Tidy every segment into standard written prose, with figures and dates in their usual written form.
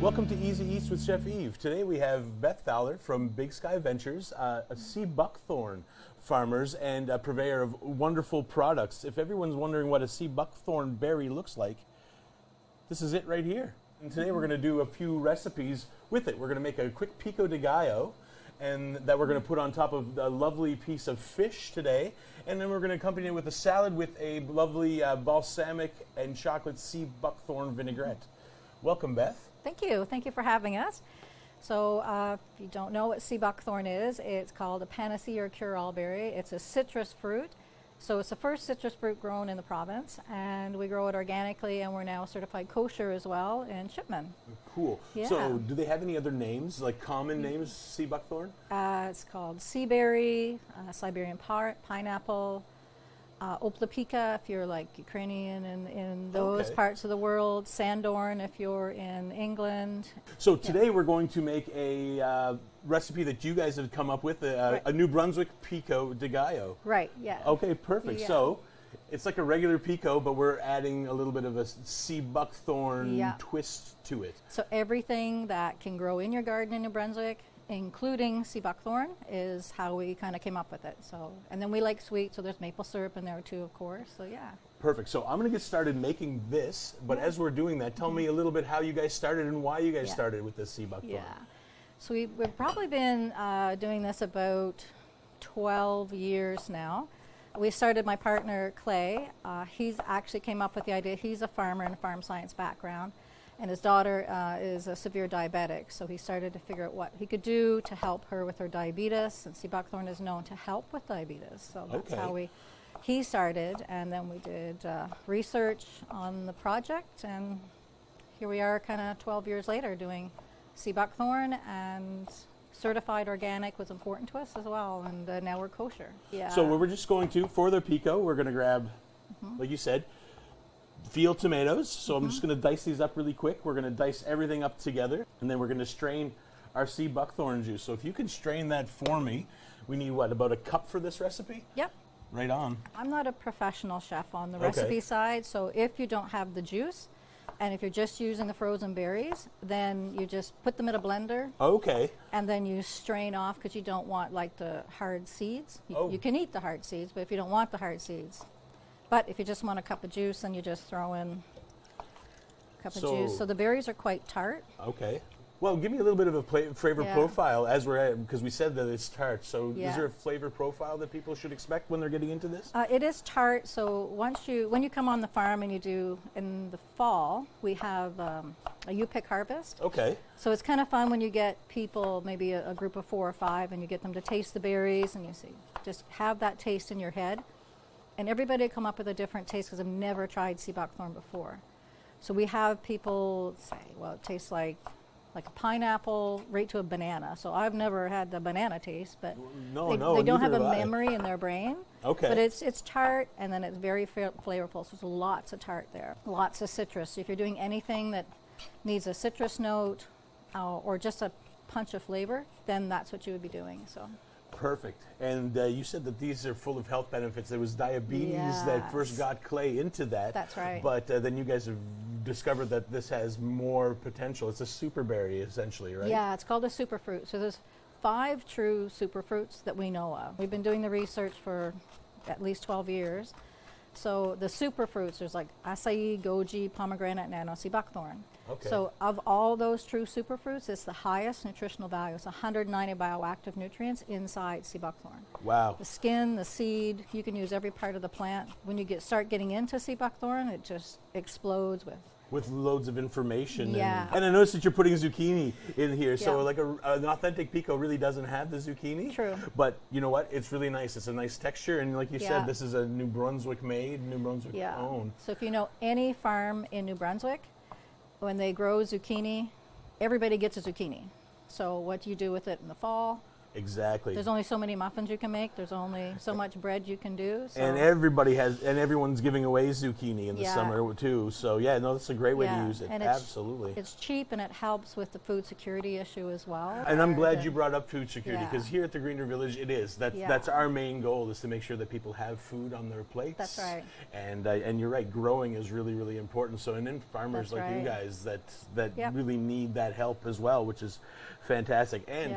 Welcome to Easy Eats with Chef Yves. Today we have Beth Fowler from Big Sky Ventures, a Sea Buckthorn farmers and a purveyor of wonderful products. If everyone's wondering what a Sea Buckthorn berry looks like, this is it right here. And today we're going to do a few recipes with it. We're going to make a quick pico de gallo, and that we're going to put on top of a lovely piece of fish today. And then we're going to accompany it with a salad with a lovely balsamic and chocolate sea buckthorn vinaigrette. Welcome, Beth. Thank you. Thank you for having us. So if you don't know what sea buckthorn is, it's called a panacea or cure-all berry. It's a citrus fruit. So it's the first citrus fruit grown in the province, and we grow it organically, and we're now certified kosher as well in shipment. Cool. Yeah. So do they have any other names, like common names, sea buckthorn? It's called sea berry, Siberian pineapple, oplapica if you're like Ukrainian in those parts of the world, sandorn if you're in England. So today we're going to make a recipe that you guys have come up with, a New Brunswick pico de gallo. Right, yeah. Okay, perfect. Yeah. So it's like a regular pico, but we're adding a little bit of a sea buckthorn twist to it. So everything that can grow in your garden in New Brunswick, including sea buckthorn, is how we kind of came up with it. So, and then we like sweet, so there's maple syrup in there too, of course. So yeah. Perfect. So I'm going to get started making this, but as we're doing that, tell me a little bit how you guys started and why you guys started with this sea buckthorn. Yeah. So we've probably been doing this about 12 years now. We started, my partner Clay, he's actually came up with the idea. He's a farmer and a farm science background, and his daughter is a severe diabetic, so he started to figure out what he could do to help her with her diabetes, and sea buckthorn is known to help with diabetes. So that's how he started, and then we did research on the project, and here we are kind of 12 years later doing sea buckthorn, and certified organic was important to us as well, and now we're kosher. Yeah. So we're just going to, for the pico, we're going to grab, like you said, field tomatoes. So I'm just going to dice these up really quick. We're going to dice everything up together, and then we're going to strain our sea buckthorn juice. So if you can strain that for me, we need what, about a cup for this recipe? Yep. Right on. I'm not a professional chef on the recipe side, so if you don't have the juice, and if you're just using the frozen berries, then you just put them in a blender. Okay. And then you strain off, because you don't want like the hard seeds. You can eat the hard seeds, but if you don't want the hard seeds. But if you just want a cup of juice, then you just throw in a cup of juice. So the berries are quite tart. Okay. Well, give me a little bit of a flavor profile as we're at, because we said that it's tart. So is there a flavor profile that people should expect when they're getting into this? It is tart. So when you come on the farm and you do in the fall, we have a you-pick harvest. Okay. So it's kind of fun when you get people, maybe a group of 4 or 5, and you get them to taste the berries, and you see, just have that taste in your head. And everybody come up with a different taste because I've never tried sea buckthorn before. So we have people say, well, it tastes like a pineapple right to a banana. So I've never had the banana taste, but they don't have a memory in their brain. Okay. But it's tart, and then it's very flavorful. So there's lots of tart there, lots of citrus. So if you're doing anything that needs a citrus note or just a punch of flavor, then that's what you would be doing. So. Perfect. And you said that these are full of health benefits. There was diabetes that first got Clay into that. That's right. But then you guys have discovered that this has more potential. It's a super berry, essentially, right? Yeah, it's called a superfruit. So there's 5 true superfruits that we know of. We've been doing the research for at least 12 years. So the superfruits, there's like acai, goji, pomegranate, and sea buckthorn. Okay. So of all those true superfruits, it's the highest nutritional value. It's 190 bioactive nutrients inside sea buckthorn. Wow. The skin, the seed, you can use every part of the plant. When you start getting into sea buckthorn, it just explodes with loads of information. Yeah. And I noticed that you're putting zucchini in here. So like an authentic pico really doesn't have the zucchini. True. But you know what? It's really nice. It's a nice texture. And like you said, this is a New Brunswick made, New Brunswick owned. So if you know any farm in New Brunswick, when they grow zucchini, everybody gets a zucchini. So what do you do with it in the fall? Exactly. There's only so many muffins you can make. There's only so much bread you can do. So. And everyone's giving away zucchini in the summer too. So yeah, no, that's a great way to use it. And Absolutely. It's cheap and it helps with the food security issue as well. And I'm glad you brought up food security, because here at the Greener Village, it is. That's our main goal, is to make sure that people have food on their plates. That's right. And you're right, growing is really, really important. So, and then farmers like you guys that really need that help as well, which is fantastic. And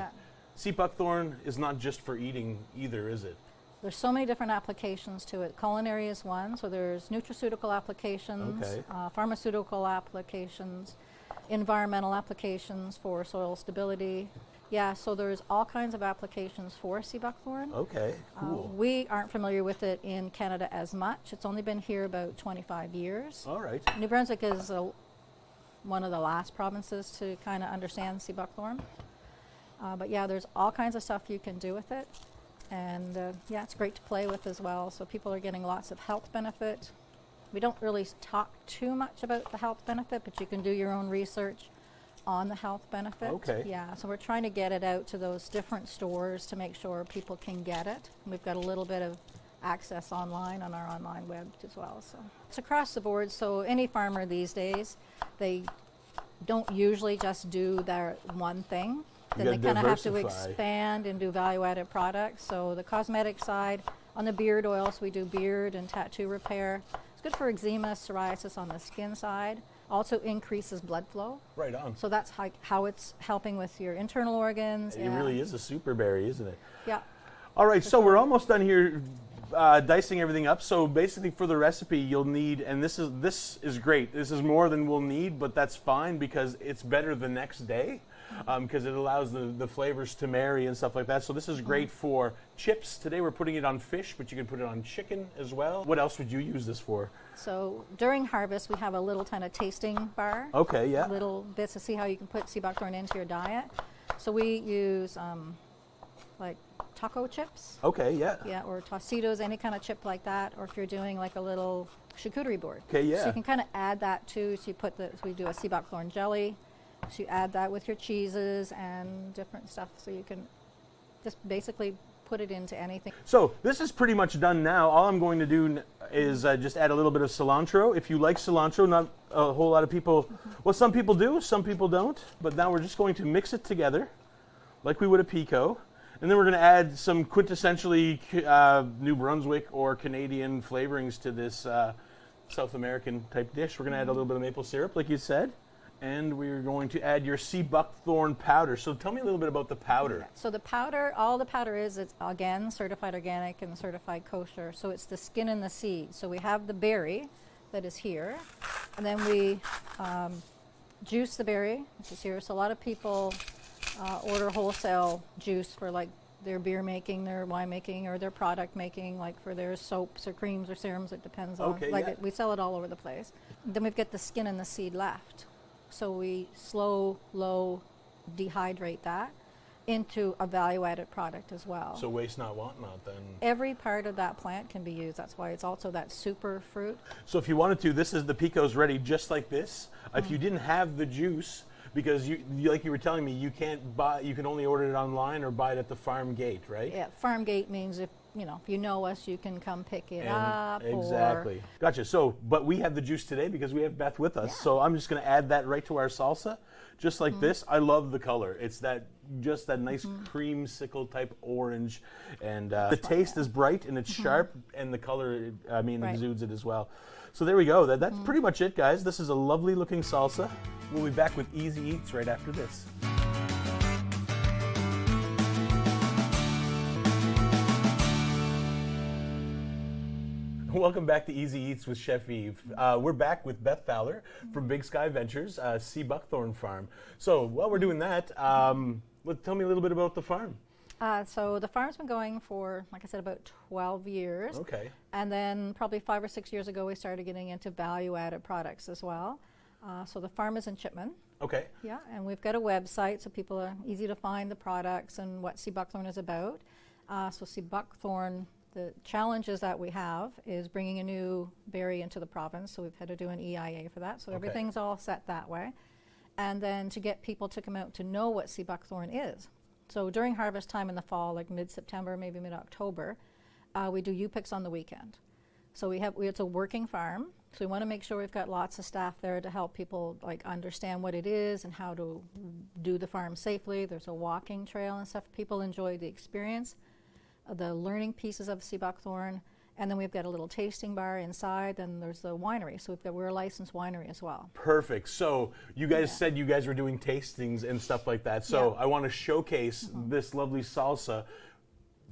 Sea Buckthorn is not just for eating either, is it? There's so many different applications to it. Culinary is one, so there's nutraceutical applications, pharmaceutical applications, environmental applications for soil stability. Yeah, so there's all kinds of applications for Sea Buckthorn. Okay, cool. We aren't familiar with it in Canada as much. It's only been here about 25 years. All right. New Brunswick is one of the last provinces to kind of understand Sea Buckthorn. But yeah, there's all kinds of stuff you can do with it. And yeah, it's great to play with as well. So people are getting lots of health benefit. We don't really talk too much about the health benefit, but you can do your own research on the health benefit. Okay. Yeah, so we're trying to get it out to those different stores to make sure people can get it. We've got a little bit of access online on our online web as well. So it's across the board. So any farmer these days, they don't usually just do their one thing. Then they kind of have to expand and do value-added products. So the cosmetic side, on the beard oils, we do beard and tattoo repair. It's good for eczema, psoriasis on the skin side. Also increases blood flow. Right on. So that's how it's helping with your internal organs. It really is a super berry, isn't it? Yeah. All right, so we're almost done here dicing everything up. So basically for the recipe you'll need, and this is great. This is more than we'll need, but that's fine because it's better the next day. Because it allows the flavors to marry and stuff like that. So this is great for chips. Today we're putting it on fish, but you can put it on chicken as well. What else would you use this for? So during harvest, we have a little kind of tasting bar. Okay, yeah. Little bits to see how you can put sea buckthorn into your diet. So we use like taco chips. Okay, yeah. Yeah, or Tostitos, any kind of chip like that. Or if you're doing like a little charcuterie board. Okay, yeah. So you can kind of add that too. So we do a sea buckthorn jelly. So you add that with your cheeses and different stuff, so you can just basically put it into anything. So this is pretty much done now. All I'm going to do is just add a little bit of cilantro. If you like cilantro, not a whole lot of people, well, some people do, some people don't. But now we're just going to mix it together like we would a pico. And then we're going to add some quintessentially New Brunswick or Canadian flavorings to this South American type dish. We're going to add a little bit of maple syrup, like you said. And we're going to add your Sea Buckthorn powder. So tell me a little bit about the powder. So the powder, all the powder is, it's again certified organic and certified kosher. So it's the skin and the seed. So we have the berry that is here, and then we juice the berry, which is here. So a lot of people order wholesale juice for like their beer making, their wine making, or their product making, like for their soaps or creams or serums. It depends on. We sell it all over the place. Then we've got the skin and the seed left. So we low dehydrate that into a value-added product as well. So waste not, want not then. Every part of that plant can be used. That's why it's also that super fruit. So if you wanted to, this is the pico's ready just like this. If you didn't have the juice, because you like you were telling me, you can't buy, you can only order it online or buy it at the farm gate, right? Yeah, farm gate means if you know us, you can come pick it up. Exactly. Gotcha. So, but we have the juice today because we have Beth with us. Yeah. So I'm just going to add that right to our salsa, just like this. I love the color. It's just that nice creamsicle type orange, and the taste is bright and it's sharp, and the color, exudes it as well. So there we go. That's pretty much it, guys. This is a lovely looking salsa. We'll be back with Easy Eats right after this. Welcome back to Easy Eats with Chef Yves. We're back with Beth Fowler from Big Sky Ventures, Sea Buckthorn Farm. So while we're doing that, tell me a little bit about the farm. So the farm's been going for, like I said, about 12 years. Okay. And then probably 5 or 6 years ago, we started getting into value-added products as well. So the farm is in Chipman. Okay. Yeah, and we've got a website so people are easy to find the products and what Sea Buckthorn is about. So Sea Buckthorn, the challenges that we have is bringing a new berry into the province. So we've had to do an EIA for that. So everything's all set that way. And then to get people to come out to know what Sea Buckthorn is. So during harvest time in the fall, like mid-September, maybe mid-October, we do U-picks on the weekend. So it's a working farm, so we want to make sure we've got lots of staff there to help people like understand what it is and how to do the farm safely. There's a walking trail and stuff. People enjoy the experience, the learning pieces of sea buckthorn, and then we've got a little tasting bar inside, and there's the winery. So we're a licensed winery as well. Perfect. So you guys said you guys were doing tastings and stuff like that. So I want to showcase this lovely salsa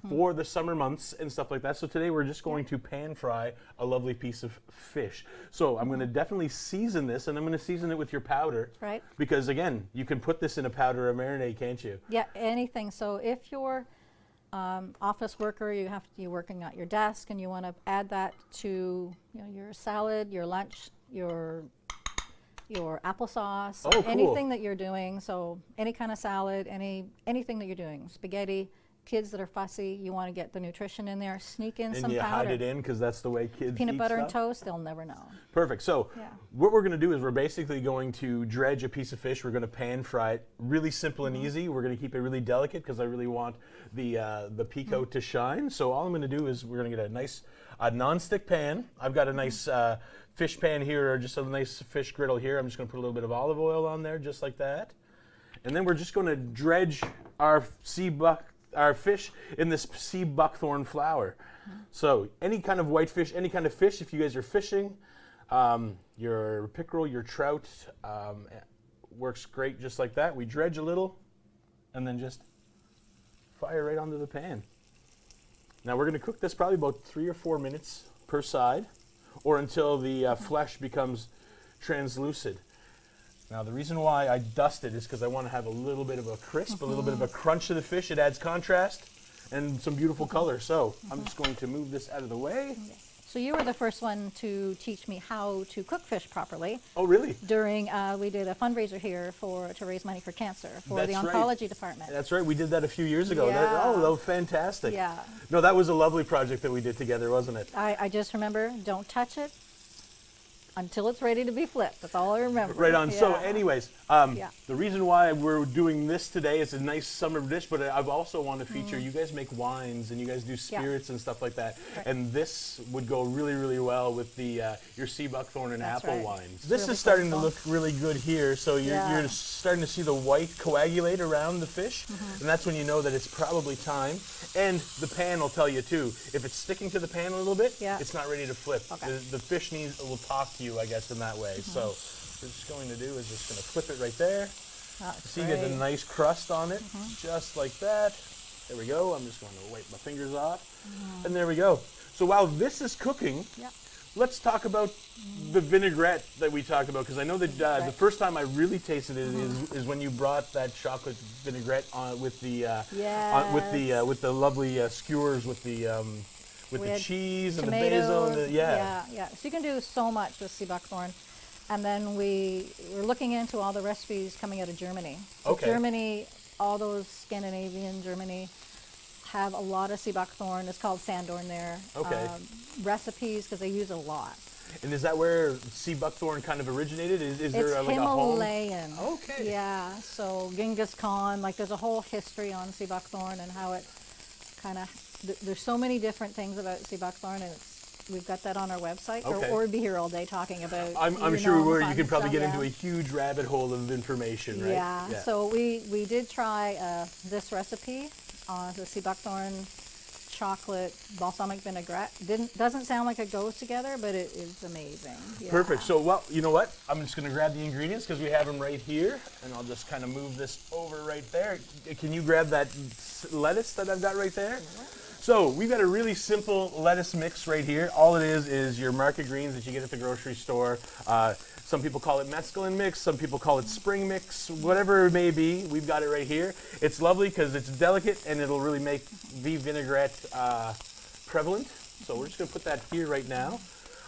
for the summer months and stuff like that. So today we're just going to pan fry a lovely piece of fish. So I'm going to definitely season this, and I'm going to season it with your powder. Right. Because again, you can put this in a powder or marinade, can't you? Yeah, anything. So if you're office worker, you're working at your desk, and you want to add that to your salad, your lunch, your applesauce, cool. anything that you're doing. So any kind of salad, anything that you're doing, spaghetti. Kids that are fussy, you want to get the nutrition in there. Sneak in some powder. And you hide it in because that's the way kids Peanut eat butter stuff. and toast, they'll never know. Perfect. So what we're going to do is we're basically going to dredge a piece of fish. We're going to pan fry it. Really simple and easy. We're going to keep it really delicate because I really want the pico to shine. So all I'm going to do is we're going to get a nice non-stick pan. I've got a nice fish pan here, or just a nice fish griddle here. I'm just going to put a little bit of olive oil on there, just like that. And then we're just going to dredge our fish in this sea buckthorn flour. So any kind of white fish, any kind of fish, if you guys are fishing, your pickerel, your trout, works great just like that. We dredge a little and then just fire right onto the pan. Now we're going to cook this probably about 3 or 4 minutes per side, or until the flesh becomes translucent. Now the reason why I dust it is because I want to have a little bit of a crisp, a little bit of a crunch to the fish. It adds contrast and some beautiful color. So I'm just going to move this out of the way. So you were the first one to teach me how to cook fish properly. Oh, really? During, we did a fundraiser here to raise money for cancer for the oncology department. That's right. We did that a few years ago. Yeah. That was fantastic. Yeah. No, that was a lovely project that we did together, wasn't it? I just remember, don't touch it until it's ready to be flipped. That's all I remember. Right on. Yeah. So anyways, the reason why we're doing this today is a nice summer dish, but I also want to feature, you guys make wines and you guys do spirits and stuff like that. Right. And this would go really, really well with the your sea buckthorn and apple wines. This really is starting to look really good here. So you're starting to see the white coagulate around the fish, and that's when you know that it's probably time. And the pan will tell you too. If it's sticking to the pan a little bit, it's not ready to flip. Okay. The fish will talk to you, I guess, in that way. So what we're just going to do is just going to flip it right there. See, you get a nice crust on it, just like that. There we go. I'm just going to wipe my fingers off. And there we go. So while this is cooking, let's talk about the vinaigrette that we talked about, because I know that the first time I really tasted it is when you brought that chocolate vinaigrette on with the with the lovely skewers with the cheese and tomatoes, the basil and the So you can do so much with sea buckthorn. And then we're looking into all the recipes coming out of Germany. So Germany, all those Scandinavian Germany have a lot of sea buckthorn. It's called Sandorn there. Recipes, because they use a lot. And is that where sea buckthorn kind of originated? Is there like Himalayan. a home? Okay. Yeah. So Genghis Khan, there's a whole history on sea buckthorn and how it kind of. There's so many different things about sea buckthorn, and we've got that on our website. Or we'd be here all day talking about. I'm sure we were. You could probably get into a huge rabbit hole of information, right? Yeah. So we did try this recipe on the sea buckthorn chocolate balsamic vinaigrette. Doesn't sound like it goes together, but it is amazing. Yeah. Perfect. So, well, you know what? I'm just going to grab the ingredients because we have them right here, and I'll just kind of move this over right there. Can you grab that lettuce that I've got right there? So we've got a really simple lettuce mix right here. All it is your market greens that you get at the grocery store. Some people call it mescaline mix, some people call it spring mix, whatever it may be, we've got it right here. It's lovely because it's delicate and it'll really make the vinaigrette prevalent. So we're just going to put that here right now.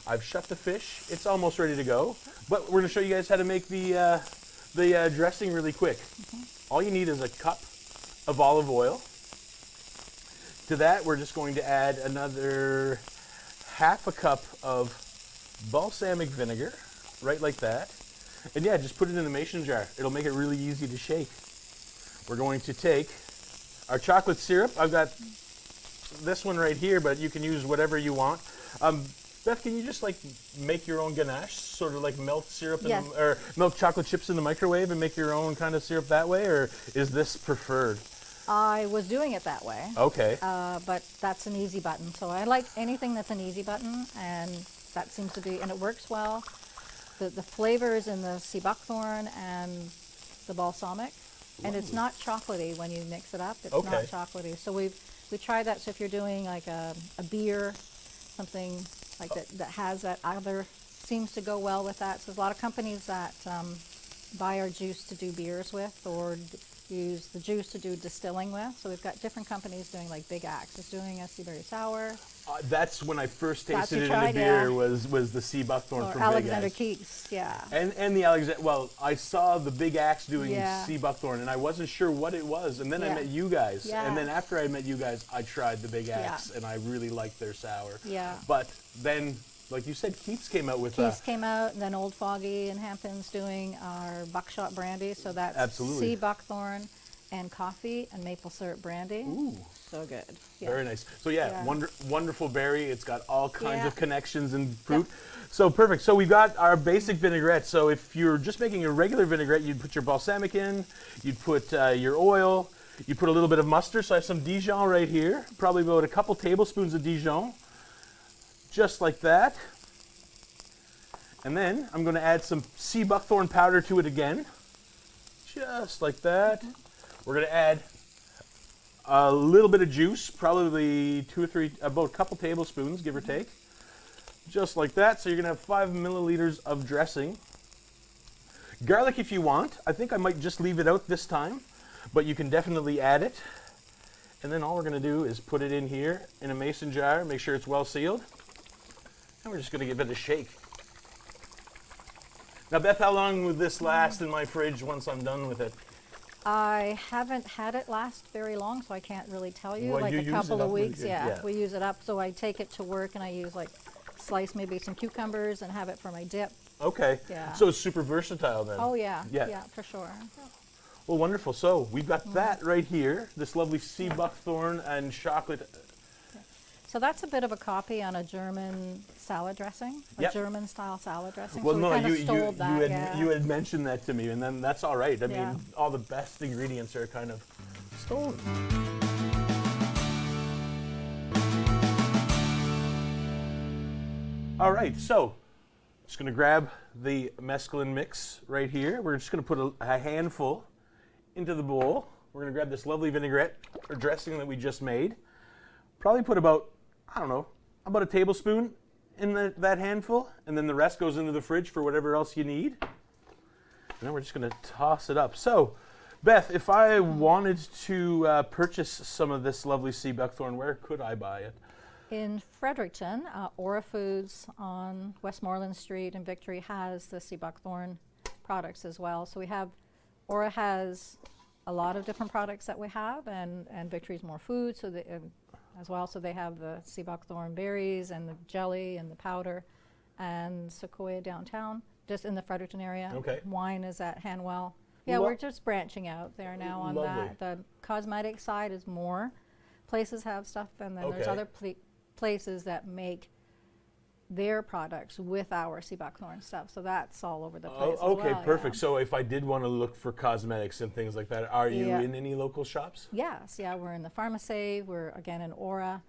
I've shut the fish. It's almost ready to go. But we're going to show you guys how to make the dressing really quick. All you need is a cup of olive oil. To that, we're just going to add another half a cup of balsamic vinegar, right like that. And yeah, just put it in the mason jar. It'll make it really easy to shake. We're going to take our chocolate syrup. I've got this one right here, but you can use whatever you want. Beth, can you just like make your own ganache, sort of like melt syrup Yes. or melt chocolate chips in the microwave and make your own kind of syrup that way, or is this preferred? I was doing it that way. Okay. But that's an easy button. So I like anything that's an easy button, and that seems to be, and it works well. The flavors in the Sea Buckthorn and the Balsamic, and it's not chocolatey when you mix it up. It's Okay. not chocolatey. So we tried that. So if you're doing like a beer, something like that has that other, seems to go well with that. So there's a lot of companies that buy our juice to do beers with, or use the juice to do distilling with. So we've got different companies doing, like Big Axe is doing a sea berry sour. That's when I first That's tasted you it in a tried, beer, yeah. was the Sea Buckthorn Or from Alexander Big Axe. Keith's, yeah. And the Alexander, well, I saw the Big Axe doing Yeah. Sea Buckthorn, and I wasn't sure what it was. And then I Yeah. met you guys. Yeah. And then after I met you guys, I tried the Big Yeah. Axe, and I really liked their sour. Yeah. But then, like you said, Keith's came out with Keith's came out, and then Old Foggy and Hampton's doing our buckshot brandy. So that's Absolutely. Sea Buckthorn and coffee and maple syrup brandy. Ooh. So good. Yeah. Very nice. So yeah, Yeah. wonderful berry. It's got all kinds Yeah. of connections and fruit. So perfect. So we've got our basic vinaigrette. So if you're just making a regular vinaigrette, you'd put your balsamic in, you'd put your oil, you put a little bit of mustard. So I have some Dijon right here, probably about a couple tablespoons of Dijon, just like that. And then I'm going to add some Sea Buckthorn powder to it again, just like that. We're going to add a little bit of juice, probably about a couple tablespoons, give or take. Just like that. So you're going to have 5 milliliters of dressing. Garlic if you want. I think I might just leave it out this time, but you can definitely add it. And then all we're going to do is put it in here in a mason jar, make sure it's well sealed. And we're just going to give it a shake. Now, Beth, how long will this last in my fridge once I'm done with it? I haven't had it last very long, so I can't really tell you. Well, like you a use couple it of up, weeks, yeah. yeah. We use it up, so I take it to work and I use slice maybe some cucumbers and have it for my dip. Okay. Yeah. So it's super versatile then. Oh yeah, Yeah. yeah, for sure. Well, wonderful. So we've got that right here, this lovely Sea Buckthorn and chocolate. So that's a bit of a copy on a German salad dressing, a Yep. German style salad dressing. Well, so we no, kind of you stole that, yeah. had mentioned that to me, and then that's all right. I Yeah. mean, all the best ingredients are kind of stolen. All right, so just going to grab the mescaline mix right here. We're just going to put a handful into the bowl. We're going to grab this lovely vinaigrette or dressing that we just made. Probably put about, I don't know, about a tablespoon in that handful, and then the rest goes into the fridge for whatever else you need. And then we're just going to toss it up. So, Beth, if I wanted to purchase some of this lovely Sea Buckthorn, where could I buy it? In Fredericton, Aura Foods on Westmoreland Street in Victory has the Sea Buckthorn products as well. So we have, Aura has a lot of different products that we have, and Victory's more food, so as well. So they have the Sea Buckthorn berries and the jelly and the powder, and Sequoia downtown, just in the Fredericton area. Okay. Wine is at Hanwell. Yeah, we're just branching out there now on Lovely. that. The cosmetic side is more places have stuff, and then there's Okay. other places that make their products with our Sea Buckthorn stuff. So that's all over the place. Oh, as okay, well, perfect. yeah. So if I did want to look for cosmetics and things like that, are you Yeah. in any local shops? Yes, yeah, we're in the Pharmasave. We're again in Aura.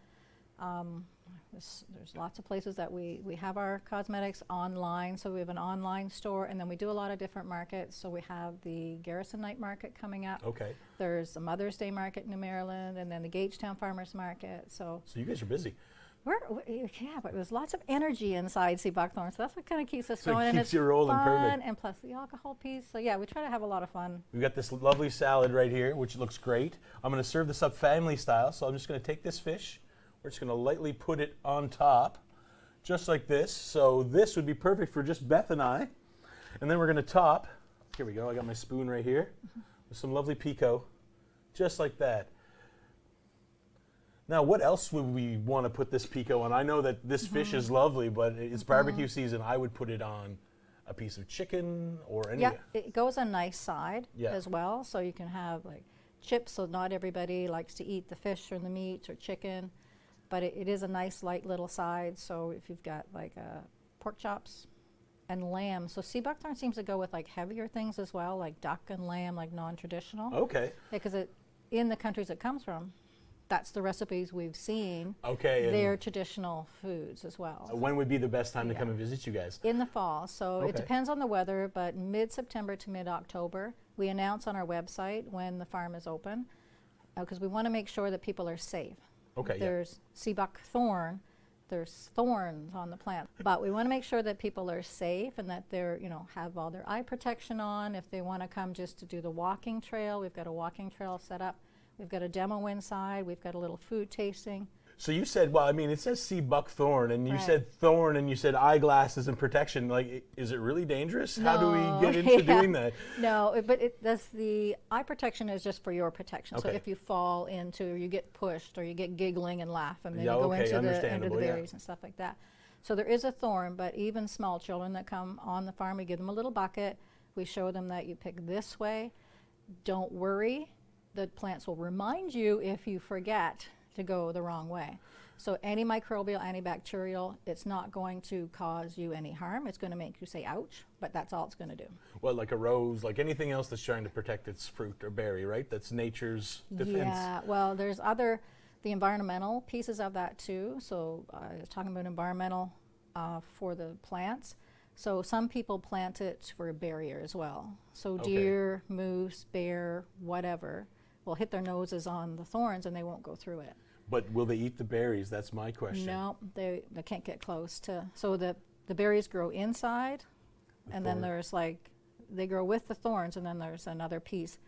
There's lots of places that we have our cosmetics online. So we have an online store, and then we do a lot of different markets. So we have the Garrison Night Market coming up. Okay. There's the Mother's Day Market in New Maryland, and then the Gagetown Farmers Market. So So you guys are busy. yeah, but there's lots of energy inside Sea Buckthorn, so that's what kind of keeps us So it going. And keeps it's you rolling, fun, perfect. and plus the alcohol piece. So yeah, we try to have a lot of fun. We've got this lovely salad right here, which looks great. I'm going to serve this up family style, so I'm just going to take this fish. We're just going to lightly put it on top, just like this. So this would be perfect for just Beth and I. And then we're going to top, here we go, I got my spoon right here, with some lovely pico, just like that. Now, what else would we want to put this pico on? I know that this fish is lovely, but it's barbecue season. I would put it on a piece of chicken or any. Yeah, it goes on nice side Yeah. as well, so you can have like chips, so not everybody likes to eat the fish or the meat or chicken, but it is a nice light little side. So if you've got like pork chops and lamb, so sea buckthorn seems to go with like heavier things as well, like duck and lamb, like non-traditional. Okay. Because in the countries it comes from, that's the recipes we've seen. Okay. They're traditional foods as well. When would be the best time to come and visit you guys? In the fall. So it Okay. depends on the weather, but mid-September to mid-October. We announce on our website when the farm is open, because we want to make sure that people are safe. Okay. There's sea buckthorn, there's thorns on the plant, but we want to make sure that people are safe and that they're, have all their eye protection on. If they want to come just to do the walking trail, we've got a walking trail set up. We've got a demo inside. We've got a little food tasting. So you said, well, I mean, it says sea buckthorn, and you Right. said thorn, and you said eyeglasses and protection. Like, is it really dangerous? How do we get into doing that? No, but the eye protection is just for your protection. So Okay. if you fall into, or you get pushed, or you get giggling and laugh, and then Yeah, you go okay, into the understandable, yeah. berries and stuff like that. So there is a thorn, but even small children that come on the farm, we give them a little bucket. We show them that you pick this way. Don't worry. The plants will remind you if you forget to go the wrong way. So any microbial, antibacterial, it's not going to cause you any harm. It's going to make you say ouch, but that's all it's going to do. Well, like a rose, like anything else that's trying to protect its fruit or berry, right? That's nature's defense. Yeah, well, there's the environmental pieces of that too. So I was talking about environmental for the plants. So some people plant it for a barrier as well. So Okay. deer, moose, bear, whatever, will hit their noses on the thorns and they won't go through it. But will they eat the berries? That's my question. No, they can't get close to. So the berries grow inside, and then thorn. there's they grow with the thorns, and then there's another piece.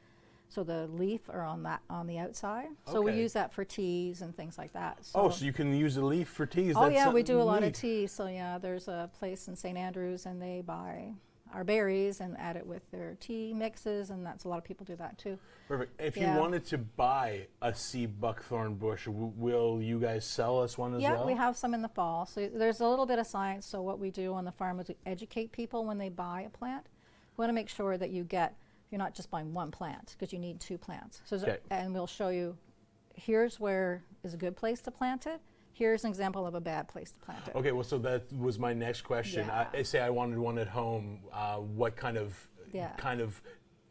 So the leaf are on the outside. So we Okay. use that for teas and things like that. Oh, so you can use the leaf for teas? Oh That's yeah, we something do a lot of neat. tea. So yeah, there's a place in St. Andrews, and they buy our berries and add it with their tea mixes, and that's a lot of people do that too. Perfect. If Yeah. you wanted to buy a sea buckthorn bush, will you guys sell us one as Yeah, well? we have some in the fall. So there's a little bit of science. So what we do on the farm is we educate people when they buy a plant. We want to make sure that you're not just buying one plant, because you need 2 plants. So Okay. and we'll show you, here's where is a good place to plant it. Here's an example of a bad place to plant it. Okay, well, so that was my next question. Yeah. Say I wanted one at home. What kind of Yeah.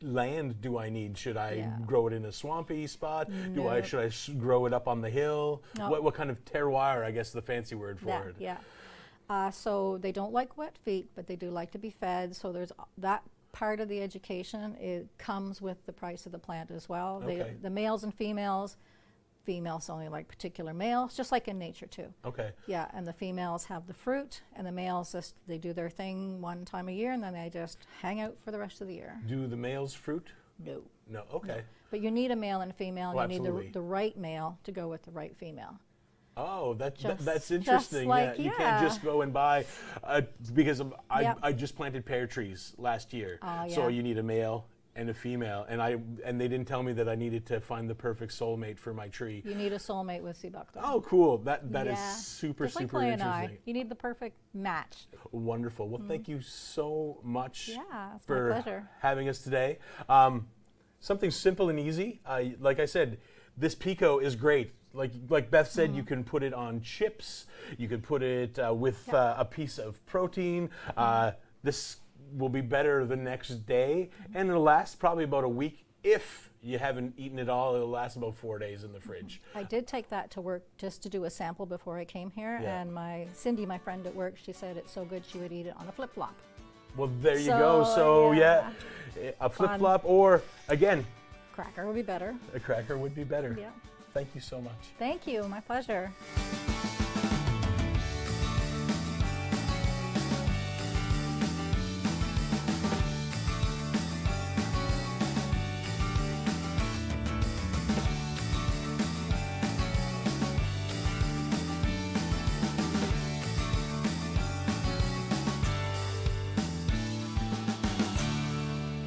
land do I need? Should I Yeah. grow it in a swampy spot? No. Should I grow it up on the hill? No. What kind of terroir? I guess is the fancy word for it. Yeah. So they don't like wet feet, but they do like to be fed. So there's that part of the education. It comes with the price of the plant as well. Okay. The males and females only like particular males, just like in nature too. Okay. Yeah, and the females have the fruit, and the males they do their thing one time a year, and then they just hang out for the rest of the year. Do the males fruit? No. No. Okay. But you need a male and a female, and Oh, you need absolutely. the right male to go with the right female. Oh, that's Just interesting. like- You can't just go and buy, because Yep. I just planted pear trees last year. Oh, So yeah. you need a male and a female, and they didn't tell me that I needed to find the perfect soulmate for my tree. You need a soulmate with sea buckthorn. Oh, cool. That is Yeah. super, Just like super Clay and I. interesting. You need the perfect match. Wonderful. Well, thank you so much Yeah, it's my for pleasure. having us today. Something simple and easy. Like I said, this pico is great. Like Beth said, you can put it on chips. You could put it with a piece of protein. This will be better the next day, and it'll last probably about a week. If you haven't eaten it all, it'll last about 4 days in the fridge. I did take that to work just to do a sample before I came here, Yeah. and Cindy, my friend at work, she said it's so good she would eat it on a flip-flop. Well, there you go. So, So yeah. a flip-flop, or again, Cracker would be better. a cracker would be better. Yeah. Thank you so much. Thank you. My pleasure.